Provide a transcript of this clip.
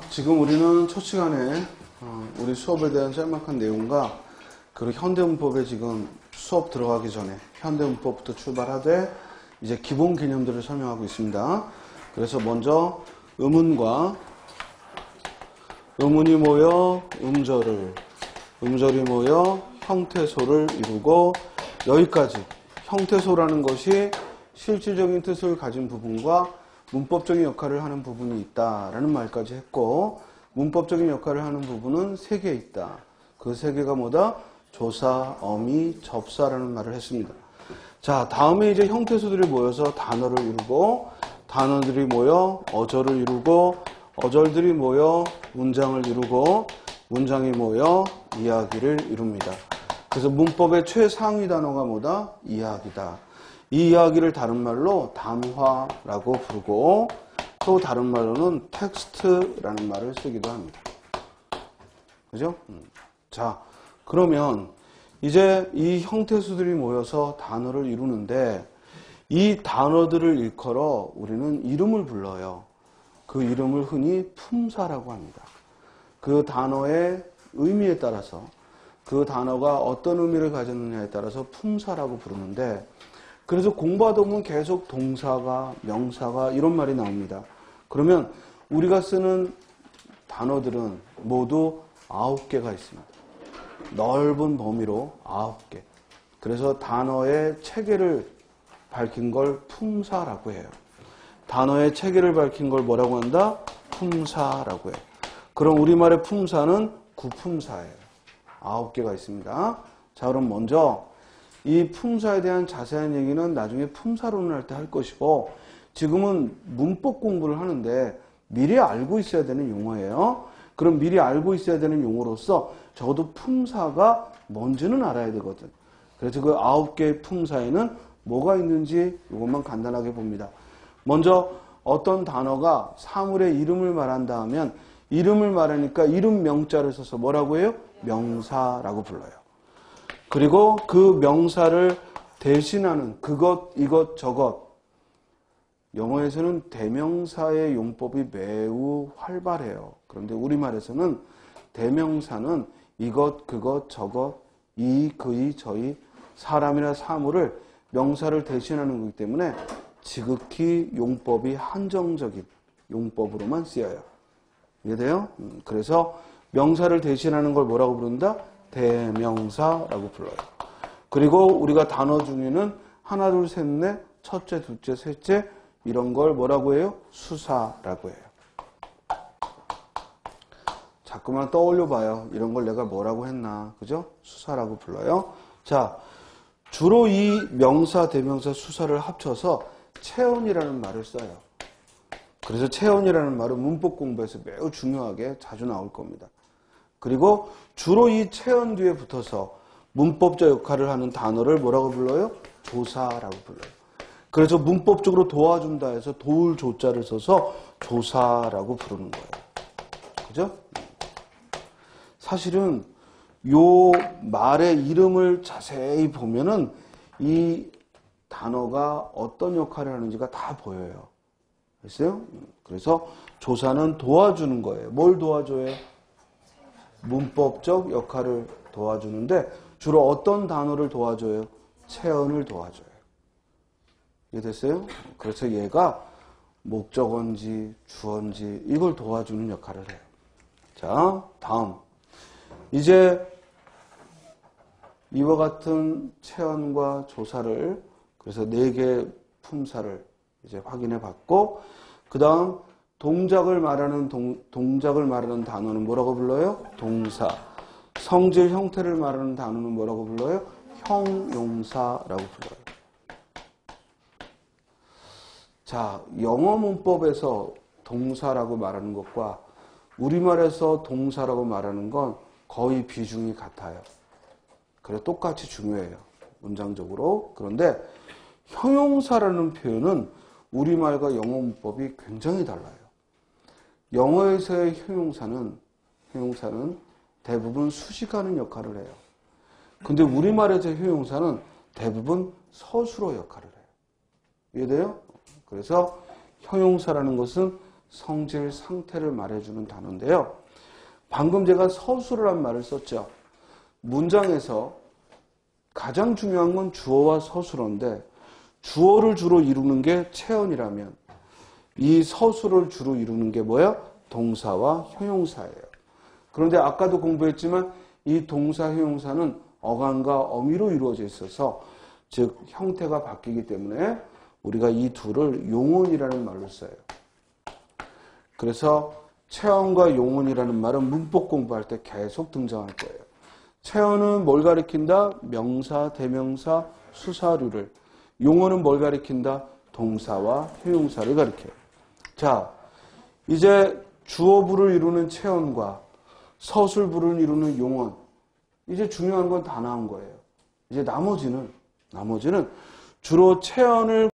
지금 우리는 첫 시간에 우리 수업에 대한 짤막한 내용과 그리고 현대문법에 지금 수업 들어가기 전에 현대문법부터 출발하되 이제 기본 개념들을 설명하고 있습니다. 그래서 먼저 음운과 음운이 모여 음절을, 음절이 모여 형태소를 이루고 여기까지 형태소라는 것이 실질적인 뜻을 가진 부분과 문법적인 역할을 하는 부분이 있다라는 말까지 했고, 문법적인 역할을 하는 부분은 세 개 있다. 그 세 개가 뭐다? 조사, 어미, 접사라는 말을 했습니다. 자, 다음에 이제 형태소들이 모여서 단어를 이루고, 단어들이 모여 어절을 이루고, 어절들이 모여 문장을 이루고, 문장이 모여 이야기를 이룹니다. 그래서 문법의 최상위 단어가 뭐다? 이야기다. 이 이야기를 다른 말로 담화라고 부르고, 또 다른 말로는 텍스트라는 말을 쓰기도 합니다. 그죠? 자, 그러면 이제 이 형태수들이 모여서 단어를 이루는데, 이 단어들을 일컬어 우리는 이름을 불러요. 그 이름을 흔히 품사라고 합니다. 그 단어의 의미에 따라서, 그 단어가 어떤 의미를 가졌느냐에 따라서 품사라고 부르는데, 그래서 공부하다 보면 계속 동사가, 명사가 이런 말이 나옵니다. 그러면 우리가 쓰는 단어들은 모두 9개가 있습니다. 넓은 범위로 9개. 그래서 단어의 체계를 밝힌 걸 품사라고 해요. 단어의 체계를 밝힌 걸 뭐라고 한다? 품사라고 해요. 그럼 우리말의 품사는 구품사예요. 9개가 있습니다. 자, 그럼 먼저 이 품사에 대한 자세한 얘기는 나중에 품사론을 할 때 할 것이고, 지금은 문법 공부를 하는데 미리 알고 있어야 되는 용어예요. 그럼 미리 알고 있어야 되는 용어로서 적어도 품사가 뭔지는 알아야 되거든. 그래서 그 9개의 품사에는 뭐가 있는지 이것만 간단하게 봅니다. 먼저 어떤 단어가 사물의 이름을 말한다 하면, 이름을 말하니까 이름 명자를 써서 뭐라고 해요? 명사라고 불러요. 그리고 그 명사를 대신하는 그것, 이것, 저것. 영어에서는 대명사의 용법이 매우 활발해요. 그런데 우리말에서는 대명사는 이것, 그것, 저것, 이, 그이, 저이, 사람이나 사물을 명사를 대신하는 거기 때문에 지극히 용법이 한정적인 용법으로만 쓰여요. 이해돼요? 그래서 명사를 대신하는 걸 뭐라고 부른다? 대명사라고 불러요. 그리고 우리가 단어 중에는 하나, 둘, 셋, 넷, 첫째, 둘째, 셋째 이런 걸 뭐라고 해요? 수사라고 해요. 자꾸만 떠올려 봐요. 이런 걸 내가 뭐라고 했나. 그죠? 수사라고 불러요. 자, 주로 이 명사, 대명사, 수사를 합쳐서 체언이라는 말을 써요. 그래서 체언이라는 말은 문법 공부에서 매우 중요하게 자주 나올 겁니다. 그리고 주로 이 체언 뒤에 붙어서 문법적 역할을 하는 단어를 뭐라고 불러요? 조사라고 불러요. 그래서 문법적으로 도와준다 해서 도울 조자를 써서 조사라고 부르는 거예요. 그죠? 사실은 요 말의 이름을 자세히 보면은 이 단어가 어떤 역할을 하는지가 다 보여요. 됐어요? 그래서 조사는 도와주는 거예요. 뭘 도와줘요? 문법적 역할을 도와주는데 주로 어떤 단어를 도와줘요? 체언을 도와줘요. 이해됐어요? 그래서 얘가 목적어인지 주어인지 이걸 도와주는 역할을 해요. 자, 다음. 이제 이와 같은 체언과 조사를, 그래서 4개의 품사를 이제 확인해 봤고, 그 다음 동작을 말하는 단어는 뭐라고 불러요? 동사. 성질 형태를 말하는 단어는 뭐라고 불러요? 형용사라고 불러요. 자, 영어 문법에서 동사라고 말하는 것과 우리말에서 동사라고 말하는 건 거의 비중이 같아요. 그래, 똑같이 중요해요. 문장적으로. 그런데 형용사라는 표현은 우리말과 영어 문법이 굉장히 달라요. 영어에서의 형용사는 대부분 수식하는 역할을 해요. 근데 우리말에서의 형용사는 대부분 서술어 역할을 해요. 이해돼요? 그래서 형용사라는 것은 성질, 상태를 말해주는 단어인데요. 방금 제가 서술이란 말을 썼죠. 문장에서 가장 중요한 건 주어와 서술어인데 주어를 주로 이루는 게 체언이라면 이 서술을 주로 이루는 게 뭐야? 동사와 형용사예요. 그런데 아까도 공부했지만 이 동사, 형용사는 어간과 어미로 이루어져 있어서 즉 형태가 바뀌기 때문에 우리가 이 둘을 용언이라는 말로 써요. 그래서 체언과 용언이라는 말은 문법 공부할 때 계속 등장할 거예요. 체언은 뭘 가리킨다? 명사, 대명사, 수사류를. 용언은 뭘 가리킨다? 동사와 형용사를 가리켜요. 자, 이제 주어부를 이루는 체언과 서술부를 이루는 용언. 이제 중요한 건 다 나온 거예요. 이제 나머지는 주로 체언을